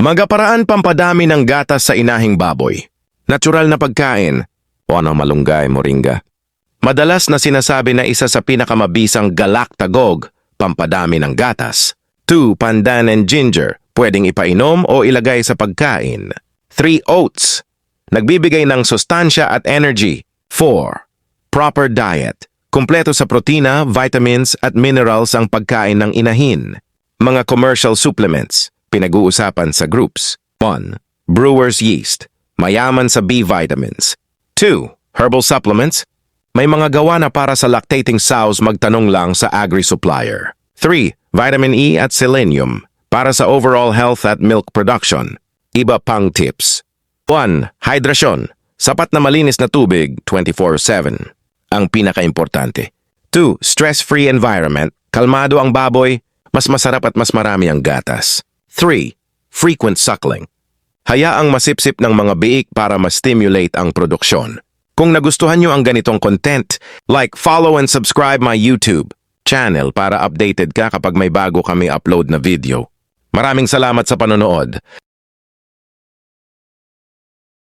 Magaparaan pampadami ng gatas sa inahing baboy. Natural na pagkain o ano malunggay, moringa. Madalas na sinasabi na isa sa pinakamabisang galaktagog, pampadami ng gatas. 2. Pandan and ginger, pwedeng ipainom o ilagay sa pagkain. 3. Oats, nagbibigay ng sustansya at energy. 4. Proper diet, kumpleto sa protina, vitamins at minerals ang pagkain ng inahin. Mga commercial supplements, pinag-uusapan sa groups. 1. Brewer's yeast, mayaman sa B vitamins. 2. Herbal supplements, may mga gawa na para sa lactating sows, magtanong lang sa agri-supplier. 3. Vitamin E at selenium, para sa overall health at milk production. Iba pang tips. 1. Hydrasyon, sapat na malinis na tubig 24/7. Ang pinaka-importante. 2. Stress-free environment, kalmado ang baboy, mas masarap at mas marami ang gatas. 3. Frequent suckling, hayaang masipsip ng mga biik para ma-stimulate ang produksyon. Kung nagustuhan nyo ang ganitong content, like, follow and subscribe my YouTube channel para updated ka kapag may bago kami upload na video. Maraming salamat sa panonood.